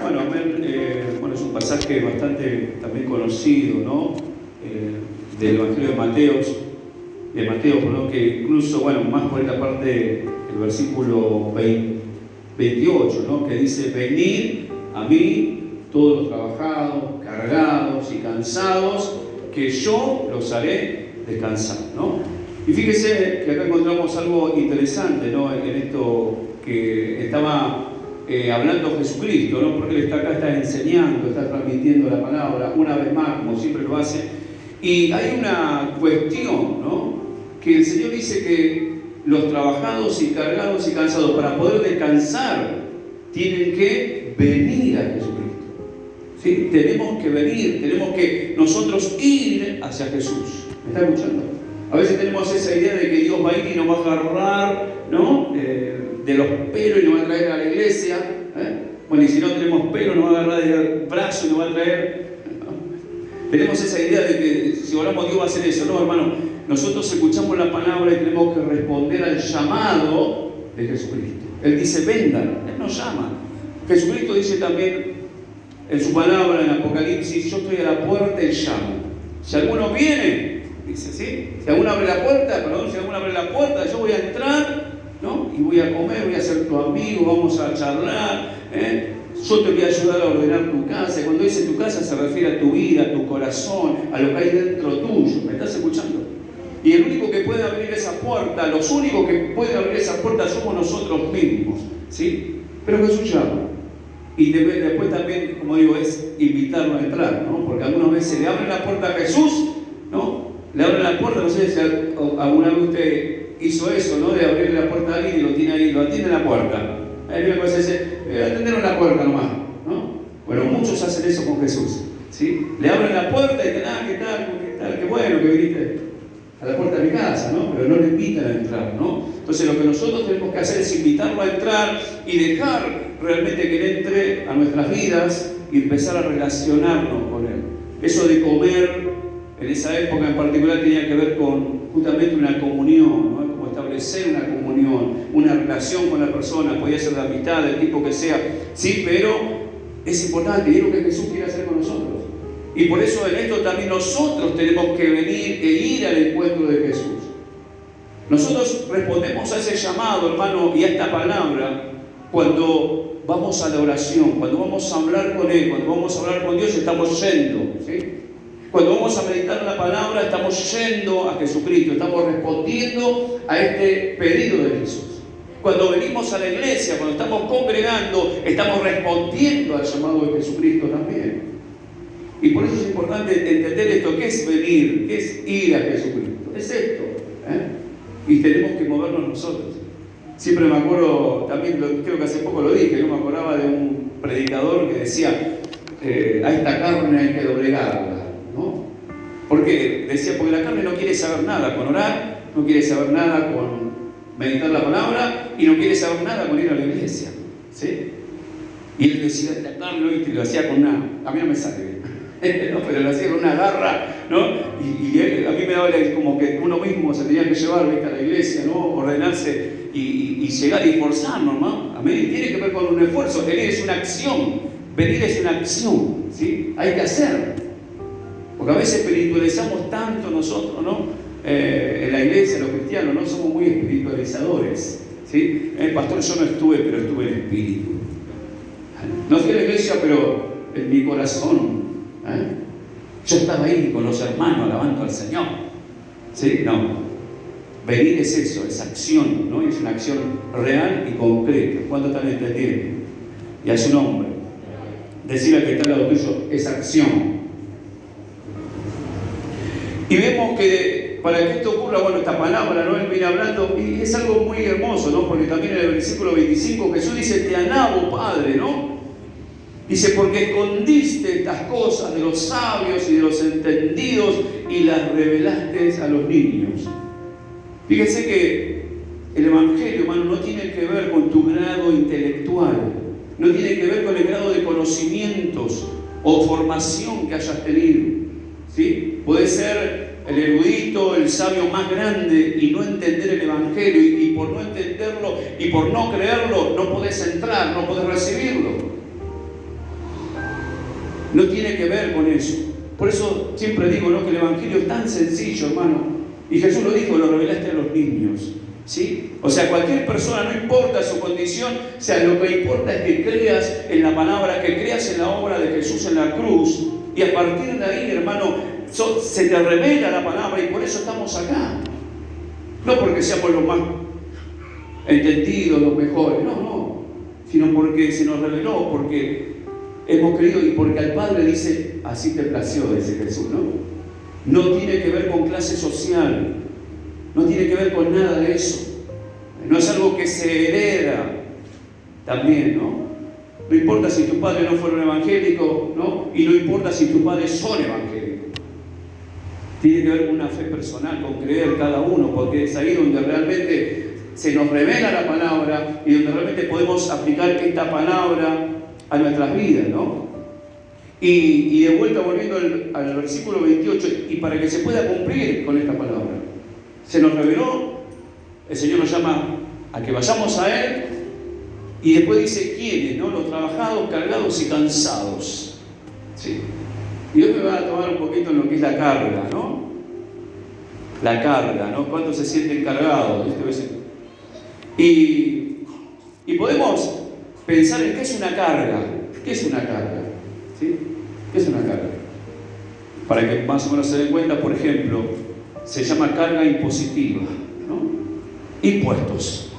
Bueno, amén. Bueno, es un pasaje bastante también conocido, ¿no? Del Evangelio de Mateo, ¿no? Que incluso, bueno, más por esta parte, el versículo 28, ¿no? Que dice: venid a mí, todos los trabajados, cargados y cansados, que yo los haré descansar, ¿no? Y fíjese que acá encontramos algo interesante, ¿no? En esto que estaba hablando Jesucristo, ¿no? Porque Él está acá, está enseñando, está transmitiendo la palabra, una vez más, como siempre lo hace. Y hay una cuestión, ¿no? Que el Señor dice que los trabajados y cargados y cansados, para poder descansar, tienen que venir a Jesucristo, ¿sí? Tenemos que venir, tenemos que nosotros ir hacia Jesús. ¿Me está escuchando? A veces tenemos esa idea de que Dios va a ir y nos va a agarrar, ¿no? De los pelos y nos va a traer a la iglesia. Bueno, y si no tenemos pelo, nos va a agarrar del brazo y nos va a traer. Tenemos esa idea de que si oramos, Dios va a hacer eso. No, hermano, nosotros escuchamos la palabra y tenemos que responder al llamado de Jesucristo. Él dice: vengan, Él nos llama. Jesucristo dice también en su palabra en Apocalipsis: yo estoy a la puerta y llamo. Si alguno viene, dice, ¿sí? Si alguno abre la puerta, yo voy a entrar, ¿no? Y voy a comer, voy a ser tu amigo, vamos a charlar, yo te voy a ayudar a ordenar tu casa. Cuando dice tu casa se refiere a tu vida, a tu corazón, a lo que hay dentro tuyo. ¿Me estás escuchando? Y el único que puede abrir esa puerta, los únicos que pueden abrir esa puerta somos nosotros mismos, ¿sí? Pero Jesús llama. Y después también, como digo, es invitarlo a entrar, ¿no? Porque algunas veces le abren la puerta a Jesús, ¿no? Le abren la puerta, no sé si alguna vez usted hizo eso, ¿no? De abrirle la puerta a alguien y lo tiene ahí, lo atiende en la puerta. Hay una cosa que dice: atendieron la puerta nomás, ¿no? Bueno, muchos hacen eso con Jesús, ¿sí? Le abren la puerta y dicen: ¿qué tal? Qué bueno que viniste a la puerta de mi casa, ¿no? Pero no le invitan a entrar, ¿no? Entonces lo que nosotros tenemos que hacer es invitarlo a entrar y dejar realmente que Él entre a nuestras vidas y empezar a relacionarnos con Él. Eso de comer en esa época en particular tenía que ver con justamente una comunión, ¿no? Como establecer una comunión, una relación con la persona. Podía ser de amistad, del tipo que sea, sí, pero es importante y es lo que Jesús quiere hacer con nosotros. Y por eso en esto también nosotros tenemos que venir e ir al encuentro de Jesús. Nosotros respondemos a ese llamado, hermano, y a esta palabra cuando vamos a la oración, cuando vamos a hablar con Él, cuando vamos a hablar con Dios, estamos yendo, ¿sí? Cuando vamos a meditar en la palabra, estamos yendo a Jesucristo, estamos respondiendo a este pedido de Jesús. Cuando venimos a la iglesia, cuando estamos congregando, estamos respondiendo al llamado de Jesucristo también. Y por eso es importante entender esto: ¿qué es venir? ¿Qué es ir a Jesucristo? Es esto, y tenemos que movernos nosotros. Siempre me acuerdo, también creo que hace poco lo dije, yo me acordaba de un predicador que decía: a esta carne hay que doblegarla, ¿no? Porque decía, porque la carne no quiere saber nada con orar, no quiere saber nada con meditar la palabra y no quiere saber nada con ir a la iglesia, ¿sí? Y él decía: esta carne, y lo hacía con una, a mí no me sale bien, ¿no? Pero lo hacía con una garra, ¿no? Y él, a mí me daba como que uno mismo se tenía que llevar, ¿viste?, a la iglesia, ¿no? Ordenarse y llegar y esforzarnos, ¿no? Amén. Tiene que ver con un esfuerzo. Venir es una acción, venir es una acción, ¿sí? Hay que hacer. Porque a veces espiritualizamos tanto nosotros, ¿no? En la iglesia, los cristianos, ¿no? Somos muy espiritualizadores, ¿sí? Pastor, yo no estuve, pero estuve en espíritu. No fui a la iglesia, pero en mi corazón, yo estaba ahí con los hermanos alabando al Señor, ¿sí? No. Venir es eso, es acción, ¿no? Es una acción real y concreta. ¿Cuánto están entendiendo? Y a su nombre. Decir al que está al lado tuyo: es acción. Y vemos que para que esto ocurra, bueno, esta palabra, ¿no? Él viene hablando, y es algo muy hermoso, ¿no? Porque también en el versículo 25 Jesús dice: te alabo, Padre, ¿no? Dice: porque escondiste estas cosas de los sabios y de los entendidos y las revelaste a los niños. Fíjense que el Evangelio, hermano, no tiene que ver con tu grado intelectual, no tiene que ver con el grado de conocimientos o formación que hayas tenido, ¿sí? Puede ser el erudito, el sabio más grande y no entender el Evangelio, y por no entenderlo y por no creerlo no podés entrar, no podés recibirlo. No tiene que ver con eso. Por eso siempre digo, ¿no?, que el Evangelio es tan sencillo, hermano. Y Jesús lo dijo, lo revelaste a los niños. ¿Sí? O sea, cualquier persona, no importa su condición, o sea, lo que importa es que creas en la palabra, que creas en la obra de Jesús en la cruz. Y a partir de ahí, hermano, se te revela la palabra y por eso estamos acá. No porque seamos los más entendidos, los mejores, no. Sino porque se nos reveló, porque hemos creído y porque al Padre dice, así te plació, dice Jesús, ¿no? No tiene que ver con clase social, no tiene que ver con nada de eso. No es algo que se hereda también, ¿no? No importa si tus padres no fueron evangélicos, ¿no? Y no importa si tus padres son evangélicos. Tiene que ver con una fe personal, con creer cada uno, porque es ahí donde realmente se nos revela la palabra y donde realmente podemos aplicar esta palabra a nuestras vidas, ¿no? Y de vuelta volviendo al versículo 28, y para que se pueda cumplir con esta palabra, se nos reveló, el Señor nos llama a que vayamos a Él, y después dice quiénes, ¿no? Los trabajados, cargados y cansados. ¿Sí? Y hoy me van a tomar un poquito en lo que es la carga, ¿no? La carga, ¿no? ¿Cuántos se sienten cargados? Y podemos pensar en qué es una carga. ¿Qué es una carga? ¿Sí? ¿Qué es una carga? Para que más o menos se den cuenta, por ejemplo, se llama carga impositiva, ¿no? Impuestos.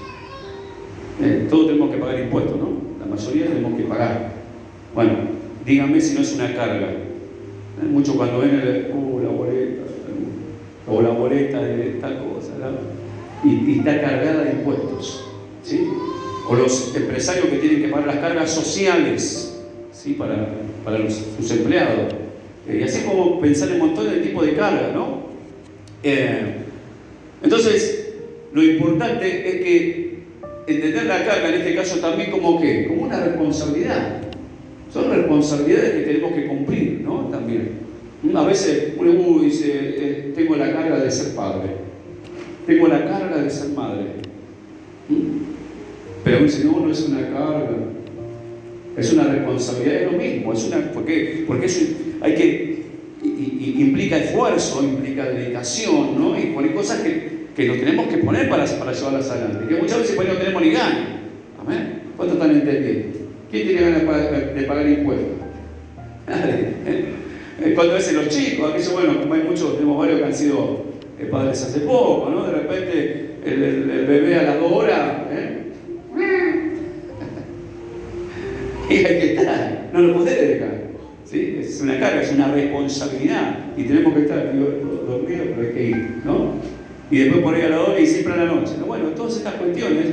Todos tenemos que pagar impuestos, ¿no? La mayoría tenemos que pagar. Bueno, díganme si no es una carga. Mucho cuando ven la boleta, o la boleta de tal cosa, ¿no? Y está cargada de impuestos, ¿sí? O los empresarios que tienen que pagar las cargas sociales, ¿sí? para sus empleados. Y así como pensar en montones de tipos de cargas, ¿no? Entonces, lo importante es que entender la carga en este caso también como ¿qué? Como una responsabilidad. Son responsabilidades que tenemos que cumplir, ¿no? También. A veces uno dice, tengo la carga de ser padre, tengo la carga de ser madre. Pero uno dice, no es una carga, es una responsabilidad, es lo mismo, porque eso hay que, implica esfuerzo, implica dedicación, ¿no? Y hay cosas que nos tenemos que poner para llevarlas adelante, que muchas veces pues no tenemos ni ganas. ¿Amén? ¿Cuántos están entendiendo? ¿Quién tiene ganas de pagar impuestos? Cuando veces los chicos, aquí bueno, como hay muchos, tenemos varios que han sido padres hace poco, ¿no? De repente el bebé a las 2 horas, y hay que estar, no lo podés dejar, ¿sí? Es una carga, es una responsabilidad, y tenemos que estar dormidos, pero hay que ir, ¿no? Y después por ahí a la hora y siempre a la noche, ¿no? Bueno, todas estas cuestiones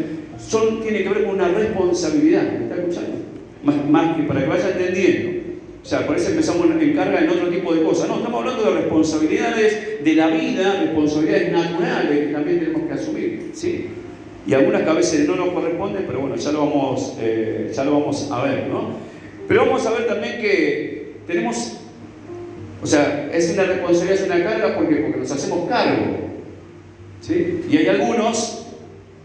tienen que ver con una responsabilidad, ¿me está escuchando? Más que para que vaya entendiendo. O sea, por eso empezamos en carga en otro tipo de cosas. No, estamos hablando de responsabilidades de la vida, responsabilidades naturales que también tenemos que asumir, ¿sí? Y algunas que a veces no nos corresponden, pero bueno, ya lo vamos a ver, ¿no? Pero vamos a ver también que tenemos, o sea, es una responsabilidad, es una carga porque nos hacemos cargo, ¿sí? Y hay algunos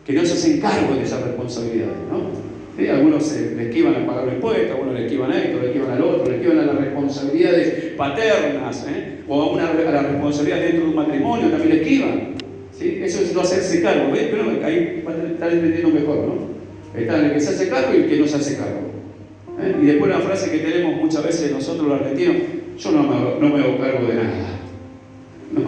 que no se hacen cargo de esas responsabilidades, ¿no? ¿Sí? Algunos le esquivan a pagar los impuestos, algunos le esquivan a esto, le esquivan al otro, le esquivan a las responsabilidades paternas, o a la responsabilidad dentro de un matrimonio, también le esquivan. ¿Sí? Eso es no hacerse cargo, ¿ves? Pero ahí están entendiendo mejor, ¿no? Está el que se hace cargo y el que no se hace cargo. Y después una frase que tenemos muchas veces nosotros los argentinos, yo no me hago cargo de nada, ¿no?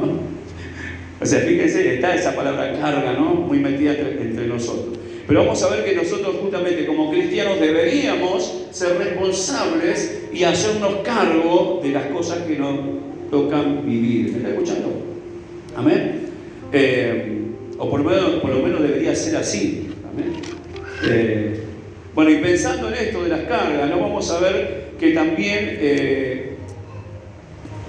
O sea, fíjense, está esa palabra carga, ¿no? Muy metida entre nosotros. Pero vamos a ver que nosotros justamente como cristianos deberíamos ser responsables y hacernos cargo de las cosas que nos tocan vivir. ¿Me está escuchando? ¿Amén? O por lo menos debería ser así. ¿Amén? Bueno, y pensando en esto de las cargas, ¿no? Vamos a ver que también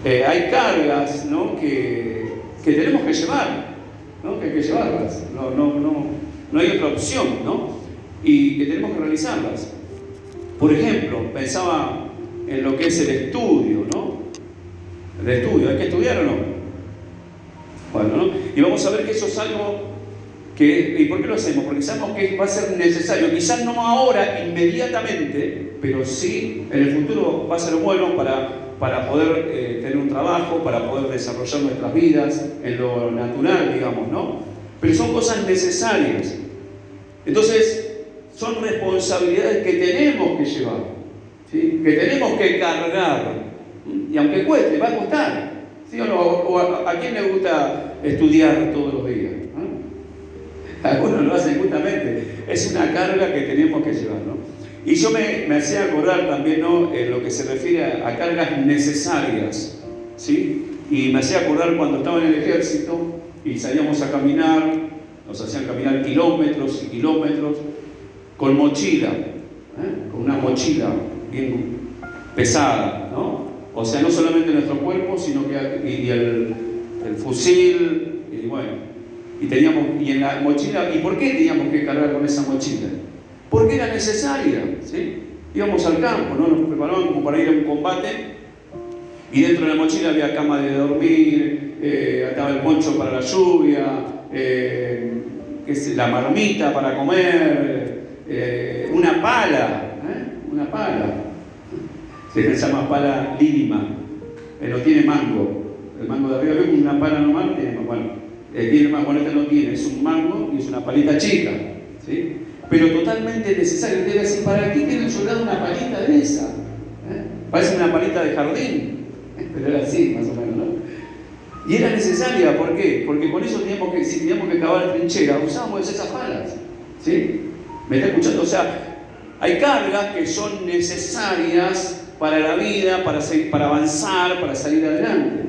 hay cargas, ¿no? que tenemos que llevar, ¿no? Que hay que llevarlas. No hay otra opción, ¿no? Y que tenemos que realizarlas. Por ejemplo, pensaba en lo que es el estudio, ¿no? El estudio, ¿hay que estudiar o no? Bueno, ¿no? Y vamos a ver que eso es algo ¿Y por qué lo hacemos? Porque sabemos que va a ser necesario, quizás no ahora, inmediatamente, pero sí en el futuro va a ser bueno para poder tener un trabajo, para poder desarrollar nuestras vidas en lo natural, digamos, ¿no? Pero son cosas necesarias. Entonces, son responsabilidades que tenemos que llevar, ¿sí? Que tenemos que cargar. Y aunque cueste, va a costar. ¿Sí o no? ¿O a quién le gusta estudiar todos los días? Algunos lo hacen justamente. Es una carga que tenemos que llevar, ¿no? Y yo me hacía acordar también, ¿no?, en lo que se refiere a cargas necesarias, ¿sí? Y me hacía acordar cuando estaba en el ejército y salíamos a caminar, nos hacían caminar kilómetros y kilómetros con mochila, con una mochila bien pesada, ¿no? O sea, no solamente nuestro cuerpo, sino que el fusil, y bueno. Y en la mochila, ¿y por qué teníamos que cargar con esa mochila? Porque era necesaria, ¿sí? Íbamos al campo, ¿no? Nos preparaban como para ir a un combate, y dentro de la mochila había cama de dormir, estaba el poncho para la lluvia, la marmita para comer, una pala, una pala. Se llama pala línima, no tiene mango. El mango de arriba ve como una pala normal, tiene más, bueno, este no tiene, es un mango y es una palita chica, ¿sí? Pero totalmente necesario. Debe decir, ¿para qué tiene un soldado una palita de esa? Parece una palita de jardín, pero era así, más o menos, ¿no? Y era necesaria, ¿por qué? Porque con eso si teníamos que cavar trinchera, usábamos esas palas, ¿sí? ¿Me está escuchando? O sea, hay cargas que son necesarias para la vida, para avanzar, para salir adelante,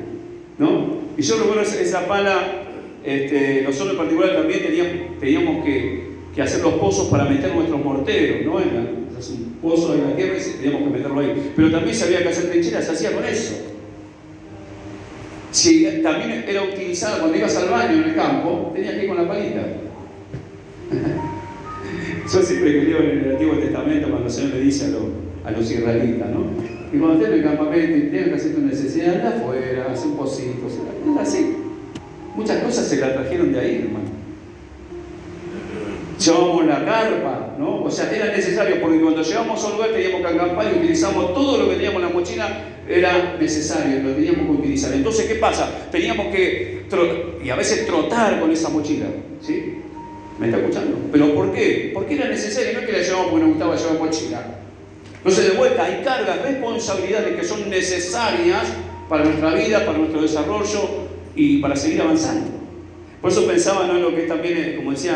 ¿no? Y yo recuerdo esa pala. Nosotros en particular también teníamos que hacer los pozos para meter nuestros morteros, ¿no? Es un pozo en la tierra y teníamos que meterlo ahí. Pero también se había que hacer trincheras, se hacía con eso. Si también era utilizado cuando ibas al baño en el campo, tenías que ir con la palita. Yo siempre que leo en el Antiguo Testamento, cuando el Señor le dice a los israelitas, ¿no? Y cuando estén en el campamento y tengan que hacer tu necesidad, anda afuera, hace un pocito, es así. Muchas cosas se las trajeron de ahí, hermano. Llevábamos la carpa, ¿no? O sea, era necesario, porque cuando llegamos a un lugar teníamos que acampar y utilizamos todo lo que teníamos en la mochila, era necesario, lo teníamos que utilizar. Entonces, ¿qué pasa? Teníamos que, y a veces trotar con esa mochila, ¿sí? ¿Me está escuchando? ¿Pero por qué? Porque era necesario, no es que la llevamos porque nos gustaba llevar mochila. Entonces, de vuelta, hay cargas, responsabilidades que son necesarias para nuestra vida, para nuestro desarrollo y para seguir avanzando. Por eso pensaba, ¿no?, en lo que es también, como decía,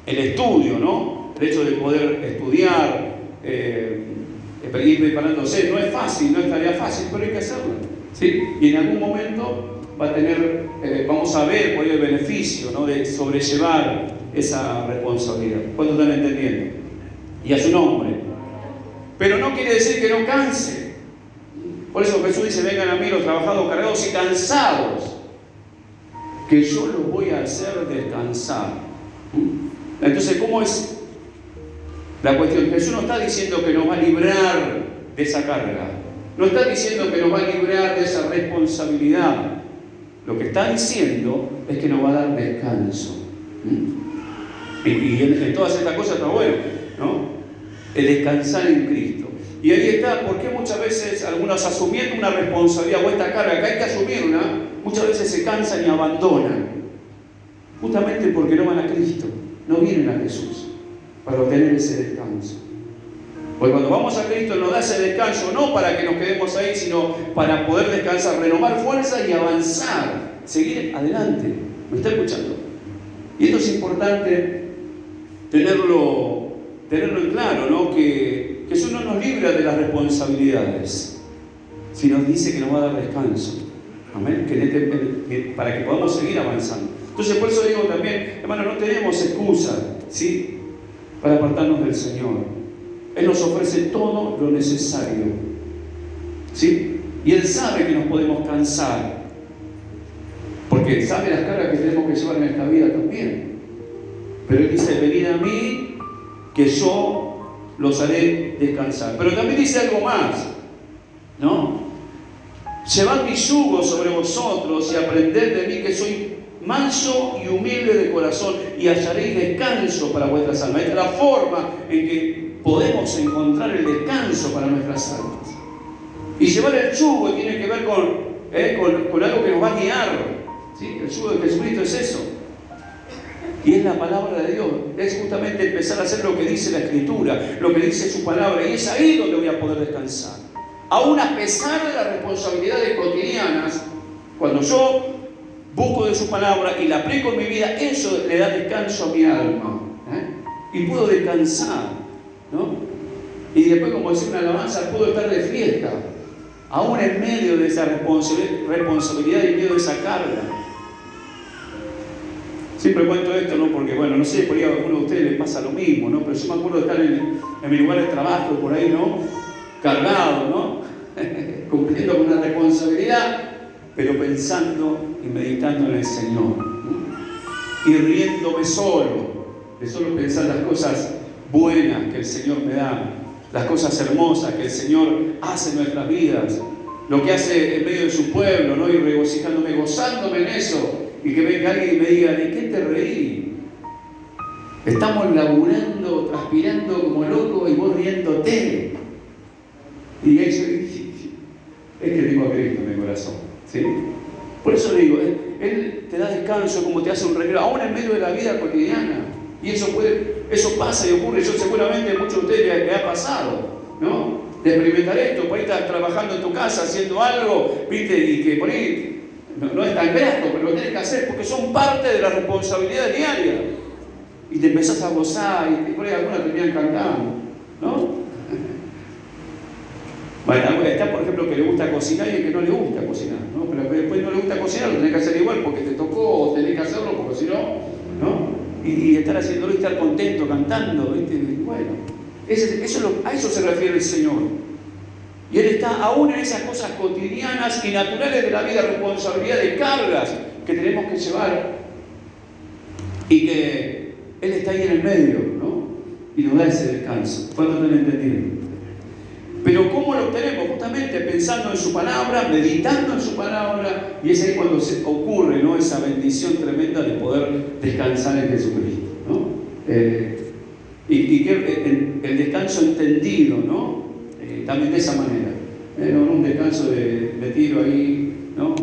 el estudio, ¿no? El hecho de poder estudiar, ir preparándose. No es fácil, no es tarea fácil, pero hay que hacerlo, ¿sí? Y en algún momento vamos a ver por ahí el beneficio, ¿no?, de sobrellevar esa responsabilidad. ¿Cuánto están entendiendo? Y a su nombre. Pero no quiere decir que no canse. Por eso Jesús dice, vengan a mí los trabajados, cargados y cansados, que yo los voy a hacer descansar. Entonces, ¿cómo es la cuestión? Jesús no está diciendo que nos va a librar de esa carga. No está diciendo que nos va a librar de esa responsabilidad. Lo que está diciendo es que nos va a dar descanso. Y en todas estas cosas está bueno, ¿no? El descansar en Cristo. Y ahí está, porque muchas veces algunos asumiendo una responsabilidad o esta carga que hay que asumirla, muchas veces se cansan y abandonan. Justamente porque no van a Cristo, no vienen a Jesús para obtener ese descanso. Porque cuando vamos a Cristo nos da ese descanso, no para que nos quedemos ahí, sino para poder descansar, renovar fuerzas y avanzar, seguir adelante. ¿Me está escuchando? Y esto es importante tenerlo en claro, ¿no? Que Jesús no nos libra de las responsabilidades, sino nos dice que nos va a dar descanso. Amén. Para que podamos seguir avanzando. Entonces, por eso digo también, hermano, no tenemos excusa, ¿sí?, para apartarnos del Señor. Él nos ofrece todo lo necesario, ¿sí? Y Él sabe que nos podemos cansar, porque sabe las cargas que tenemos que llevar en esta vida también. Pero Él dice, venid a mí, que yo los haré descansar. Pero también dice algo más, ¿no? Llevad mi yugo sobre vosotros y aprended de mí, que soy manso y humilde de corazón, y hallaréis descanso para vuestras almas. Esta es la forma en que podemos encontrar el descanso para nuestras almas. Y llevar el yugo tiene que ver con algo que nos va a guiar. ¿Sí? El yugo de Jesucristo es eso. Y es la palabra de Dios. Es justamente empezar a hacer lo que dice la Escritura, lo que dice su palabra. Y es ahí donde voy a poder descansar. Aún a pesar de las responsabilidades cotidianas, cuando yo busco de su palabra y la aplico en mi vida, eso le da descanso a mi alma. Y puedo descansar, ¿no? Y después, como decía una alabanza, puedo estar de fiesta, aún en medio de esa responsabilidad y en medio de esa carga. Siempre cuento esto, ¿no? Porque, bueno, no sé, por ahí a alguno de ustedes les pasa lo mismo, ¿no? Pero yo me acuerdo de estar en mi lugar de trabajo, por ahí, ¿no? Cargado, ¿no? Cumpliendo con una responsabilidad, pero pensando y meditando en el Señor, ¿no? Y riéndome solo, de solo pensar las cosas buenas que el Señor me da, las cosas hermosas que el Señor hace en nuestras vidas, lo que hace en medio de su pueblo, ¿no? Y regocijándome, gozándome en eso, y que venga alguien y me diga, ¿de qué te reí? Estamos laburando, transpirando como locos y vos riéndote. Y ahí yo dije, es que tengo a Cristo en mi corazón, ¿sí? Por eso le digo, Él te da descanso como te hace un recreo, aún en medio de la vida cotidiana. Y eso pasa y ocurre. Yo seguramente a muchos de ustedes les ha pasado, ¿no? De experimentar esto. Por ahí estás trabajando en tu casa, haciendo algo, ¿viste? Y que por ahí no es tan grato, pero lo tenés que hacer porque son parte de la responsabilidad diaria. Y te empezás a gozar y por ahí algunos terminan cantando, ¿no? Bueno, está, por ejemplo, que le gusta cocinar y el que no le gusta cocinar, ¿no? Pero después no le gusta cocinar, lo tenés que hacer igual porque te tocó o tenés que hacerlo porque si no, ¿no? Y estar haciéndolo y estar contento, cantando, ¿viste? Bueno, a eso se refiere el Señor. Y Él está aún en esas cosas cotidianas y naturales de la vida, responsabilidad de cargas que tenemos que llevar y que Él está ahí en el medio, ¿no? Y nos da ese descanso. ¿Cuánto te lo entendieron? Pero ¿cómo lo obtenemos? Justamente pensando en su palabra, meditando en su palabra, y es ahí cuando se ocurre, ¿no? Esa bendición tremenda de poder descansar en Jesucristo, ¿no? Y que el descanso entendido, ¿no? También de esa manera, no un descanso de tiro ahí, ¿no?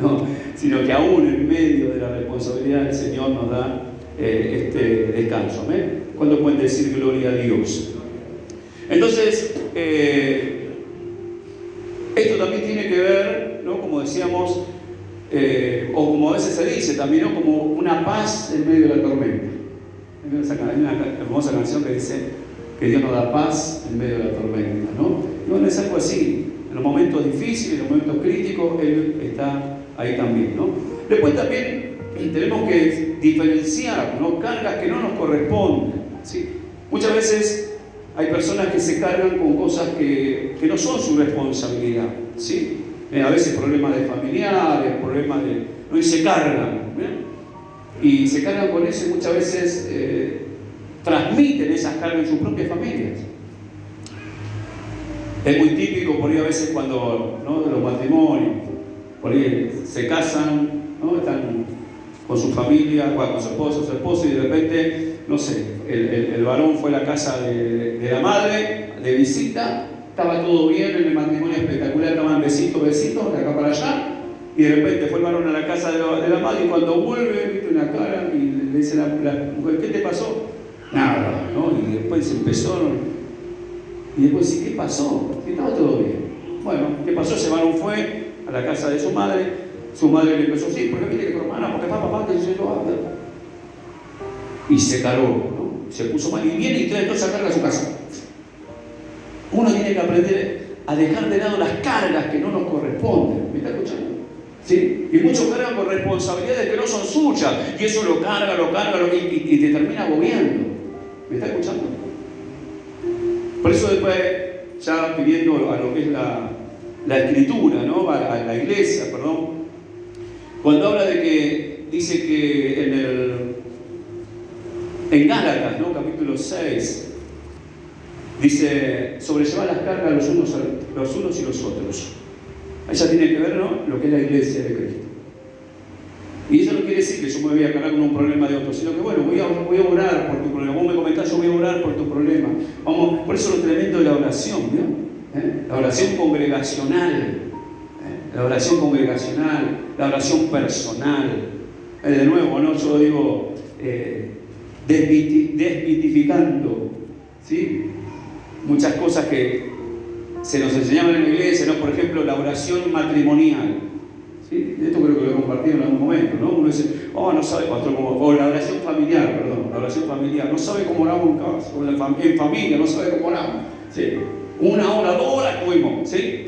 No, sino que aún en medio de la responsabilidad el Señor nos da este descanso. ¿Ven? ¿Cuándo pueden decir gloria a Dios? Entonces, esto también tiene que ver, ¿no? Como decíamos, o como a veces se dice también, ¿no? Como una paz en medio de la tormenta. Hay una hermosa canción que dice que Dios nos da paz en medio de la tormenta, ¿no? No es algo así. En los momentos difíciles, en los momentos críticos, Él está ahí también, ¿no? Después también tenemos que diferenciar, ¿no? Cargas que no nos corresponden, ¿sí? Muchas veces hay personas que se cargan con cosas que no son su responsabilidad, ¿sí? A veces problemas de familiares, problemas de... ¿no? Y se cargan, y se cargan con eso y muchas veces transmiten esas cargas en sus propias familias. Es muy típico por ahí a veces cuando, ¿no? De los matrimonios, por ahí se casan, ¿no? Están con su familia, con su esposo y de repente, no sé, el varón fue a la casa de la madre de visita, estaba todo bien en el matrimonio espectacular, estaban besitos, de acá para allá, y de repente fue el varón a la casa de la madre y cuando vuelve, viste una cara y le dice a la mujer, ¿qué te pasó? Nada, ¿no? Y después se empezó, y después dice, ¿qué pasó? Que estaba todo bien. Bueno, ¿qué pasó? Ese varón fue a la casa de su madre le empezó, sí, porque mire que tu hermana, porque papá, que se lo habla. Y se cargó, ¿no? Se puso mal y viene y trae toda esa carga a su casa. Uno tiene que aprender a dejar de lado las cargas que no nos corresponden. ¿Me está escuchando? ¿Sí? Y muchos cargan con responsabilidades que no son suyas. Y eso lo carga, y te termina agobiando. ¿Me está escuchando? Por eso después, ya pidiendo a lo que es la escritura, ¿no? A la iglesia, perdón. Cuando habla de que, dice que en Gálatas, ¿no? Capítulo 6, dice, sobrellevar las cargas los unos y los otros. Ella tiene que ver, ¿no? Lo que es la iglesia de Cristo. Y eso no quiere decir que yo me voy a cargar con un problema de otro, sino que bueno, voy a orar por tu problema. Vos me comentás, yo voy a orar por tu problema. Vamos, por eso lo tremendo de la oración, ¿no? La oración congregacional. La oración congregacional, la oración personal. De nuevo, ¿no? Yo lo digo desmitificando, ¿sí? Muchas cosas que se nos enseñaban en la iglesia, ¿no? Por ejemplo, la oración matrimonial. ¿Sí? Esto creo que lo he compartido en algún momento, ¿no? Uno dice, no sabe, pastor, o la oración familiar, perdón, la oración familiar, no sabe cómo oramos en casa, en familia, no sabe cómo oramos, ¿sí? 1 hora, 2 horas tuvimos, ¿sí?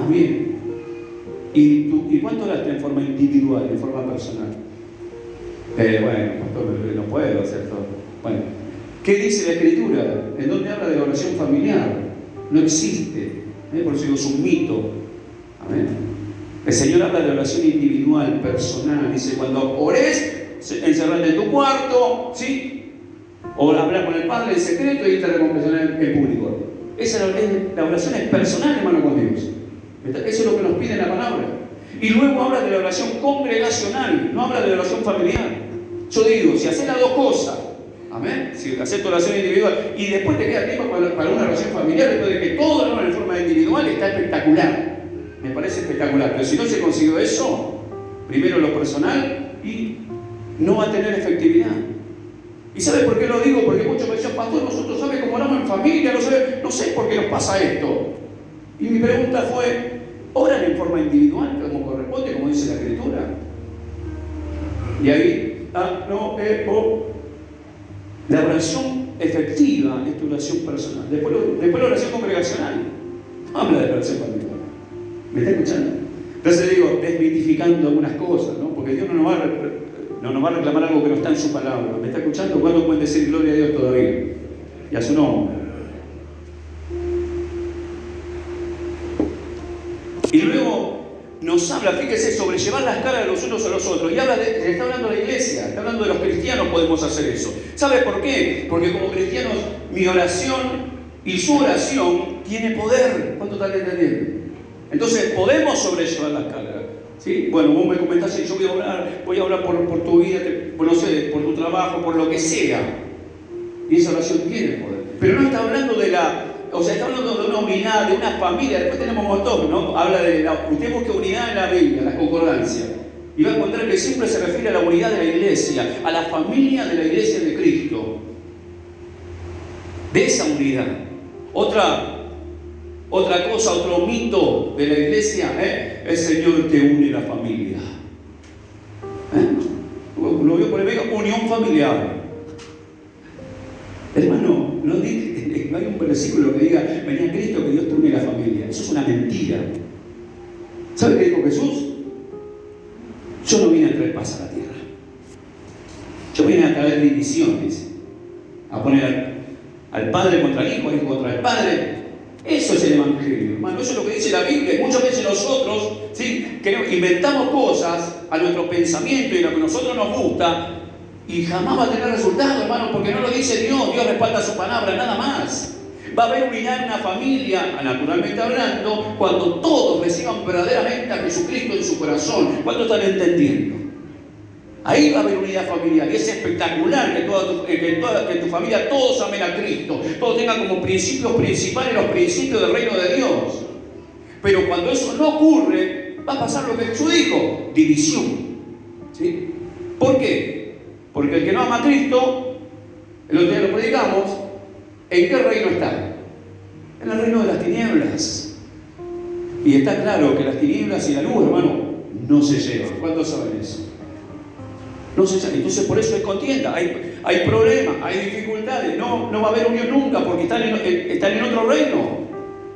Bien. ¿Y cuánto oraste en forma individual, en forma personal? Bueno, pastor, no puedo hacer todo. Bueno, ¿qué dice la Escritura? ¿En dónde habla de la oración familiar? No existe, por eso digo, es un mito. Amén. El Señor habla de oración individual, personal. Dice, cuando ores, encerrate en tu cuarto, ¿sí? O hablar con el Padre en secreto y irte a la confesión en público. La oración es personal, hermano, con Dios. Eso es lo que nos pide la palabra. Y luego habla de la oración congregacional, no habla de la oración familiar. Yo digo, si haces las dos cosas, amén, si haces tu oración individual y después te queda tiempo para una oración familiar, después de que todo lo en forma individual, está espectacular. Me parece espectacular, pero si no se consiguió eso, primero lo personal, y no va a tener efectividad. ¿Y sabes por qué lo digo? Porque muchos me dicen, pastor, nosotros sabemos cómo oramos en familia, no sé por qué nos pasa esto. Y mi pregunta fue, ¿oran en forma individual, como corresponde, como dice la Escritura? Y ahí, la oración efectiva es tu oración personal. Después la oración congregacional. Habla de la oración familiar. ¿Me está escuchando? Entonces digo, desmitificando algunas cosas, ¿no? Porque Dios no nos va a reclamar algo que no está en su palabra. ¿Me está escuchando? ¿Cuándo pueden decir gloria a Dios todavía? Y a su nombre. Y luego nos habla, fíjese, sobre llevar las caras de los unos a los otros. Y está hablando de la iglesia, está hablando de los cristianos, podemos hacer eso. ¿Sabe por qué? Porque como cristianos, mi oración y su oración tiene poder. ¿Cuánto están entendiendo? Entonces, podemos sobrellevar las cargas. ¿Sí? Bueno, vos me comentaste, yo voy a orar por tu vida, no sé, por tu trabajo, por lo que sea. Y esa oración tiene poder. Pero no está hablando está hablando de una unidad, de una familia. Después tenemos un montón, ¿no? Habla usted busca unidad en la Biblia, la concordancia. Y va a encontrar que siempre se refiere a la unidad de la iglesia, a la familia de la iglesia de Cristo. De esa unidad. Otra cosa, otro mito de la iglesia, el Señor te une la familia. Lo veo por el medio, unión familiar. Hermano, no hay un versículo que diga, venía Cristo, que Dios te une la familia. Eso es una mentira. ¿Sabe qué dijo Jesús? Yo no vine a traer paz a la tierra. Yo vine a traer divisiones. A poner al padre contra el hijo, al hijo contra el padre. Eso es el Evangelio, hermano. Eso es lo que dice la Biblia. Muchas veces nosotros, ¿sí?, inventamos cosas a nuestro pensamiento y a lo que a nosotros nos gusta y jamás va a tener resultado, hermano, porque no lo dice Dios. Dios respalda su palabra, nada más. Va a haber unidad en una familia, naturalmente hablando, cuando todos reciban verdaderamente a Jesucristo en su corazón. ¿Cuánto están entendiendo? Ahí va a haber unidad familiar y es espectacular que tu familia todos amen a Cristo, todos tengan como principios principales los principios del reino de Dios. Pero cuando eso no ocurre, va a pasar lo que Jesús dijo, división. ¿Sí? ¿Por qué? Porque el que no ama a Cristo, el otro día lo predicamos, ¿en qué reino está? En el reino de las tinieblas. Y está claro que las tinieblas y la luz, hermano, no se llevan. ¿Cuántos saben eso? No se sabe. Entonces por eso hay contienda, hay problemas, hay dificultades, no va a haber unión nunca porque están en otro reino.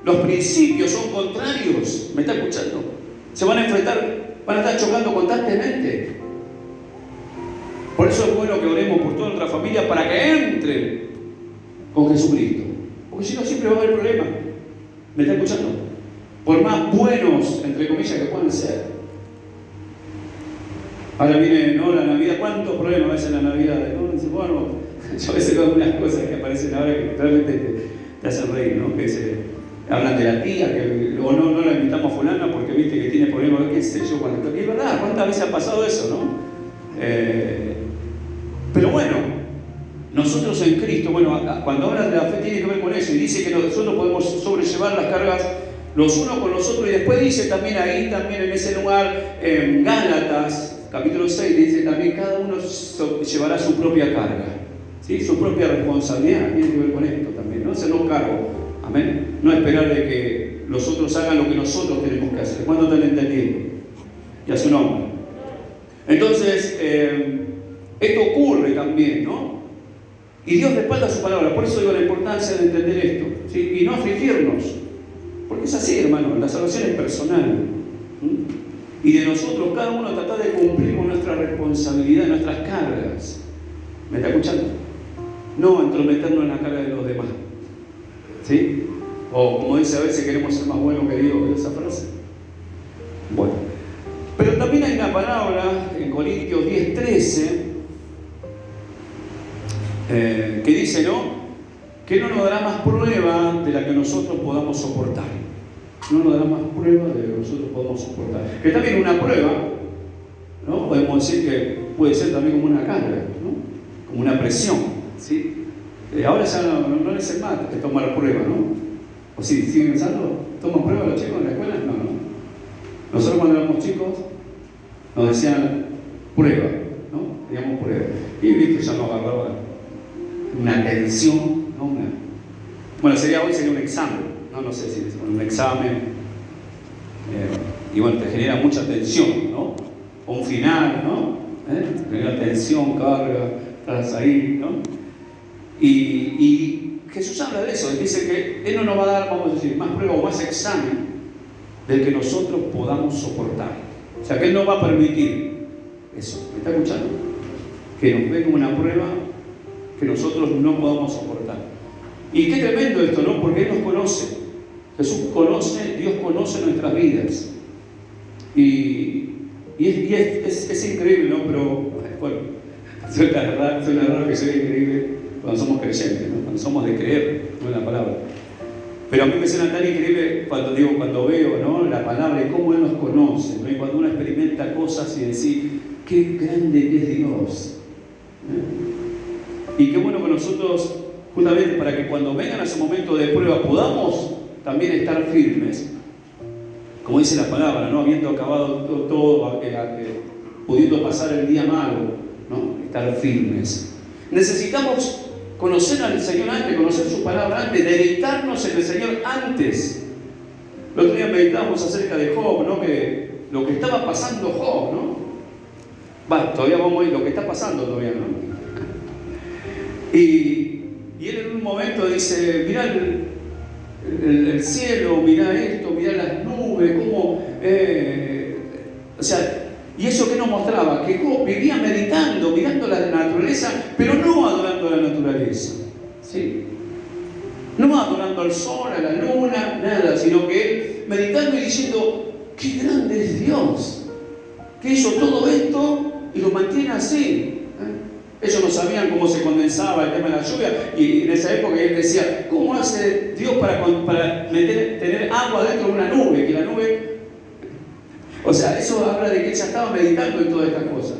Los principios son contrarios. ¿Me está escuchando? Se van a enfrentar, van a estar chocando constantemente. Por eso es bueno que oremos por toda nuestra familia para que entren con Jesucristo. Porque si no siempre va a haber problemas. ¿Me está escuchando? Por más buenos, entre comillas, que puedan ser. Ahora viene, ¿no?, la Navidad. ¿Cuántos problemas a veces en la Navidad? ¿No? Dice, bueno, yo a veces veo unas cosas que aparecen ahora que realmente te hacen reír, ¿no? Que dice, hablan de la tía, o no la invitamos a fulana porque viste que tiene problemas, qué sé yo, y es verdad, ¿cuántas veces ha pasado eso, no? Pero bueno, nosotros en Cristo, bueno, cuando habla de la fe tiene que ver con eso, y dice que nosotros podemos sobrellevar las cargas los unos con los otros, y después dice también ahí, también en ese lugar, en Gálatas, capítulo 6, dice también, cada uno llevará su propia carga, ¿sí? Su propia responsabilidad, tiene que ver con esto también, no hacernos cargo, amén, no esperar de que los otros hagan lo que nosotros tenemos que hacer. ¿Cuánto están entendiendo? Y a su nombre. Entonces, esto ocurre también, ¿no? Y Dios respalda su palabra, por eso digo la importancia de entender esto, ¿sí? Y no afligirnos, porque es así, hermano, la salvación es personal. Y de nosotros, cada uno tratar de cumplir con nuestra responsabilidad, nuestras cargas. ¿Me está escuchando? No entrometernos en la carga de los demás, ¿sí? O como dice a veces, queremos ser más buenos que Dios, esa frase. Bueno, pero también hay una palabra en Corintios 10:13 que dice, ¿no?, que no nos dará más prueba de la que nosotros podamos soportar. No nos dará más prueba de la que nosotros podamos soportar. Que también una prueba, ¿no?, podemos decir que puede ser también como una carga, ¿no?, como una presión, ¿sí? Ahora ya no les es más que tomar prueba, ¿no? ¿O sí, siguen pensando? ¿Toman prueba los chicos en la escuela? No, no. Nosotros cuando éramos chicos nos decían prueba, ¿no? Digamos prueba. Y viste, ya nos agarraba una tensión, ¿no? Bueno, hoy sería un examen, ¿no? No sé si es un examen. Y bueno, te genera mucha tensión, ¿no? O un final, ¿no? Te genera tensión, carga, estás ahí, ¿no? Y Jesús habla de eso, dice que Él no nos va a dar, vamos a decir, más prueba o más examen del que nosotros podamos soportar. O sea, que Él no va a permitir eso. ¿Me está escuchando? Que nos venga una prueba que nosotros no podamos soportar. Y qué tremendo esto, ¿no? Porque Él nos conoce. Jesús conoce, Dios conoce nuestras vidas. Y es increíble, ¿no? Pero, bueno, suena raro que sea increíble cuando somos creyentes, ¿no? Cuando somos de creer, no es la palabra. Pero a mí me suena tan increíble cuando veo, ¿no?, la palabra y cómo Él nos conoce, ¿no? Y cuando uno experimenta cosas y decir, qué grande que es Dios. Y qué bueno que nosotros, justamente para que cuando vengan a ese momento de prueba podamos también estar firmes, como dice la palabra, ¿no?, habiendo acabado todo, pudiendo pasar el día malo, ¿no?, estar firmes. Necesitamos conocer al Señor antes, conocer su palabra antes, deleitarnos en el Señor antes. El otro día meditábamos acerca de Job, ¿no?, que lo que estaba pasando Job, ¿no? Todavía vamos a ir, lo que está pasando todavía, ¿no? Y él en un momento dice, mirá el cielo, mirá esto, mirá las nubes, cómo... o sea, ¿y eso qué nos mostraba? Que Job vivía meditando, mirando la naturaleza, pero no adorando a la naturaleza, ¿sí? No adorando al sol, a la luna, nada, sino que él meditando y diciendo, qué grande es Dios, que hizo todo esto y lo mantiene así. Ellos no sabían cómo se condensaba el tema de la lluvia, y en esa época él decía, ¿cómo hace Dios para tener agua dentro de una nube? Que la nube... O sea, eso habla de que él ya estaba meditando en todas estas cosas.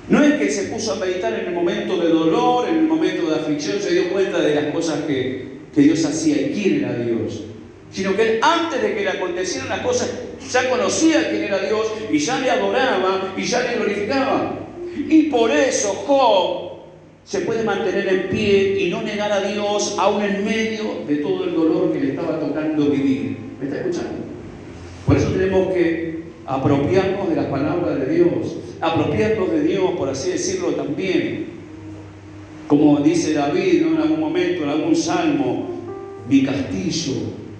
No es que se puso a meditar en el momento de dolor, en el momento de aflicción, se dio cuenta de las cosas que Dios hacía y quién era Dios. Sino que él, antes de que le acontecieran las cosas, ya conocía quién era Dios y ya le adoraba y ya le glorificaba. Y por eso Job se puede mantener en pie y no negar a Dios aún en medio de todo el dolor que le estaba tocando vivir. ¿Me está escuchando? Por eso tenemos que apropiarnos de las palabras de Dios, apropiarnos de Dios, por así decirlo también. Como dice David, ¿no?, en algún momento, en algún salmo, mi castillo,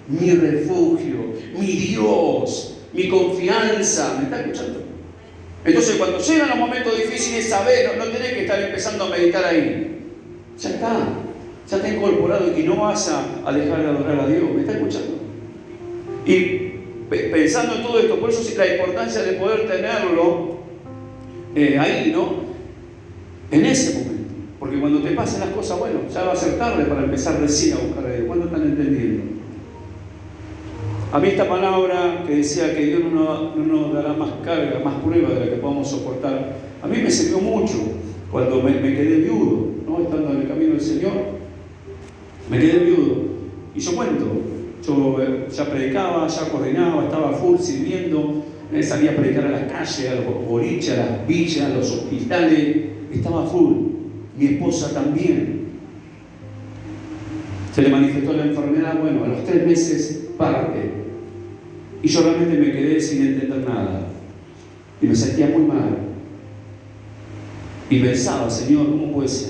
mi refugio, mi Dios, mi confianza. ¿Me está escuchando? Entonces, cuando llegan los momentos difíciles, saber, no tenés que estar empezando a meditar ahí. Ya está incorporado y no vas a dejar de adorar a Dios. ¿Me está escuchando? Y pensando en todo esto, por eso sí la importancia de poder tenerlo ahí, ¿no?, en ese momento. Porque cuando te pasen las cosas, bueno, ya va a ser tarde para empezar recién a buscar a Dios. ¿Cuándo están entendiendo? A mí esta palabra que decía que Dios no nos dará más carga, más prueba de la que podamos soportar, a mí me sirvió mucho cuando me quedé viudo, ¿no? Estando en el camino del Señor, me quedé viudo. Y yo cuento, yo ya predicaba, ya coordinaba, estaba full sirviendo, salía a predicar a las calles, a los boliches, a las villas, a los hospitales, estaba full. Mi esposa también. Se le manifestó la enfermedad, bueno, a los 3 meses parte. Y yo realmente me quedé sin entender nada. Y me sentía muy mal. Y pensaba, Señor, ¿cómo puede ser?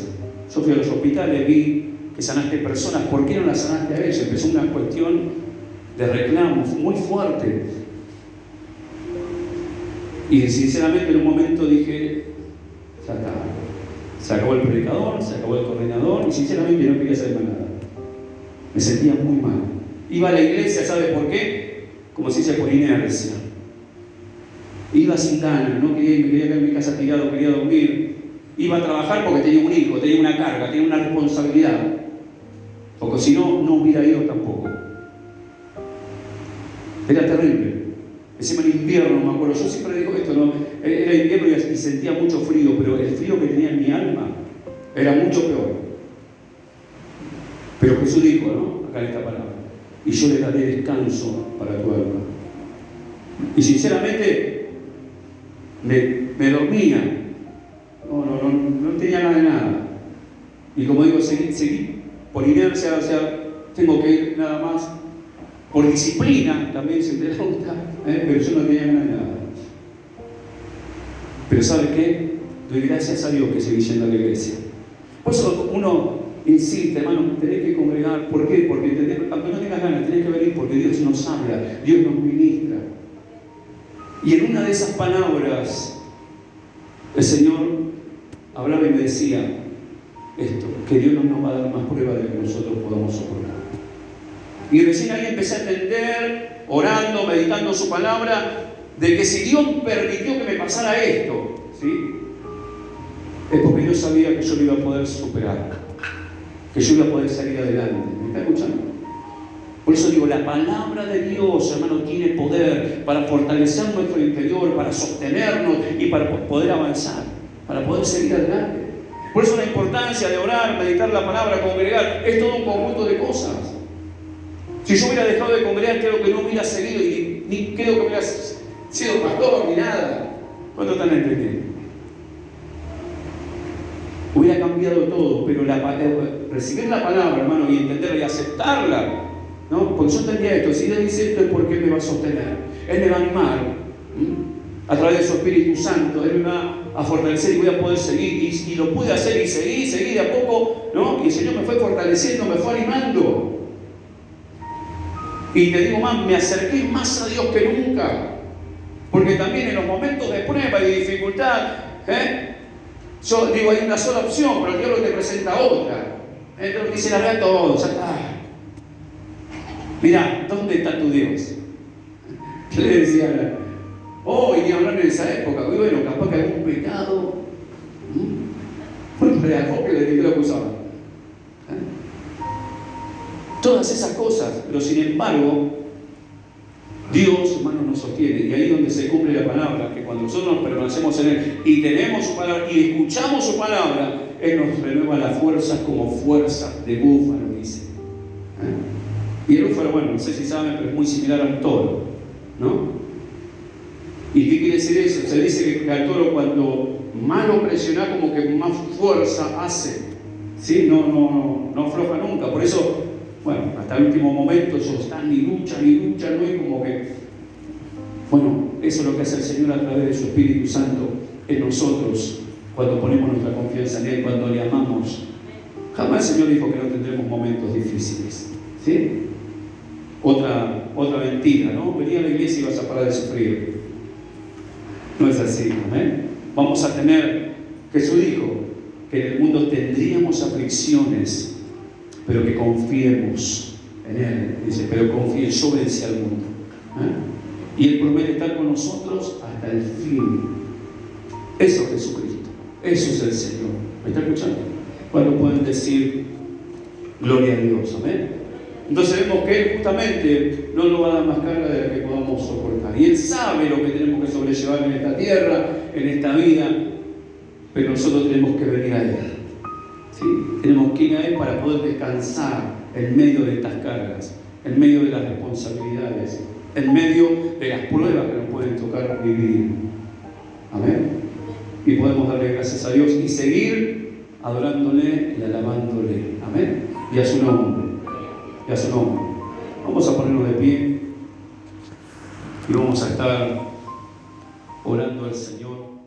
Yo fui a los hospitales, vi que sanaste personas, ¿por qué no las sanaste a ellos? Empezó una cuestión de reclamos muy fuerte. Y sinceramente en un momento dije, ya está. Se acabó el predicador, se acabó el coordinador, y sinceramente no quería saber más nada. Me sentía muy mal. Iba a la iglesia, ¿sabe por qué? Como si se por inercia. Iba sin ganas, no quería, me quería quedar en mi casa tirado, quería dormir. Iba a trabajar porque tenía un hijo, tenía una carga, tenía una responsabilidad. Porque si no, no hubiera ido tampoco. Era terrible. Encima en invierno, me acuerdo, yo siempre digo esto, ¿no? Era invierno y sentía mucho frío, pero el frío que tenía en mi alma era mucho peor. Pero Jesús dijo, ¿no? Acá en esta palabra, y yo le daré descanso para tu alma. Y sinceramente, me dormía, no tenía nada de nada. Y como digo, seguí por inercia, o sea, tengo que ir nada más. Por disciplina, también se te gusta, pero yo no tenía nada de nada. Pero ¿sabe qué? Doy gracias a Dios que seguí yendo a la iglesia. Por eso uno insiste, hermano, tenés que congregar. ¿Por qué? Porque aunque no tengas ganas, tenés que venir porque Dios nos habla, Dios nos ministra. Y en una de esas palabras, el Señor hablaba y me decía esto, que Dios no nos va a dar más prueba de que nosotros podamos soportar. Y recién ahí empecé a entender, orando, meditando su palabra, de que si Dios permitió que me pasara esto, ¿sí? Es porque Dios sabía que yo lo iba a poder superar, que yo iba a poder salir adelante. ¿Me está escuchando? Por eso digo, la palabra de Dios, hermano, tiene poder para fortalecer nuestro interior, para sostenernos y para poder avanzar, para poder seguir adelante. Por eso la importancia de orar, meditar la palabra, congregar, es todo un conjunto de cosas. Si yo hubiera dejado de congregar, creo que no hubiera seguido y ni creo que hubiera sido pastor ni nada. ¿Cuánto están entendiendo? Hubiera cambiado todo, pero recibir la palabra, hermano, y entenderla y aceptarla, ¿no? Porque yo entendía esto, si Él dice esto es porque Él me va a sostener, Él me va a animar, a través de su Espíritu Santo, Él me va a fortalecer y voy a poder seguir, y lo pude hacer y seguí de a poco, ¿no? Y el Señor me fue fortaleciendo, me fue animando. Y te digo más, me acerqué más a Dios que nunca. Porque también en los momentos de prueba y de dificultad, yo digo, hay una sola opción, pero el diablo te presenta otra. Entonces dice, larga todo, ya está. Mira, ¿dónde está tu Dios? Yo le decía, ni hablar en esa época, bueno, capaz que algún pecado, bueno, le dejó que le lo acusaba. Todas esas cosas, pero sin embargo, Dios, hermano, nos sostiene. Y ahí es donde se cumple la palabra, que cuando nosotros nos permanecemos en Él y tenemos su palabra y escuchamos su palabra, Él nos renueva las fuerzas como fuerzas de búfalo, dice. Y el búfalo, bueno, no sé si saben, pero es muy similar a un toro, ¿no? ¿Y qué quiere decir eso? Se dice que al toro cuando más lo presiona, como que más fuerza hace, ¿sí? No afloja nunca. Por eso, bueno, hasta el último momento ellos están ni luchan, no es como que... Bueno, eso es lo que hace el Señor a través de su Espíritu Santo en nosotros, cuando ponemos nuestra confianza en Él, cuando le amamos. Jamás el Señor dijo que no tendremos momentos difíciles, ¿sí? Otra mentira, ¿no? Venía a la iglesia y vas a parar de sufrir. No es así, ¿eh? Vamos a tener, Jesús dijo, que en el mundo tendríamos aflicciones, pero que confiemos en Él. Dice, pero confíen, yo vencí al mundo. Y Él promete estar con nosotros hasta el fin. Eso es Jesucristo. Eso es el Señor. ¿Me está escuchando? Cuando pueden decir, gloria a Dios. Amén. Entonces vemos que Él justamente no nos va a dar más carga de la que podamos soportar. Y Él sabe lo que tenemos que sobrellevar en esta tierra, en esta vida, pero nosotros tenemos que venir a Él. ¿Sí? Tenemos que ir a Él para poder descansar en medio de estas cargas, en medio de las responsabilidades, en medio de las pruebas que nos pueden tocar vivir. Amén. Y podemos darle gracias a Dios y seguir adorándole y alabándole. Amén. Y a su nombre. Y a su nombre. Vamos a ponernos de pie y vamos a estar orando al Señor.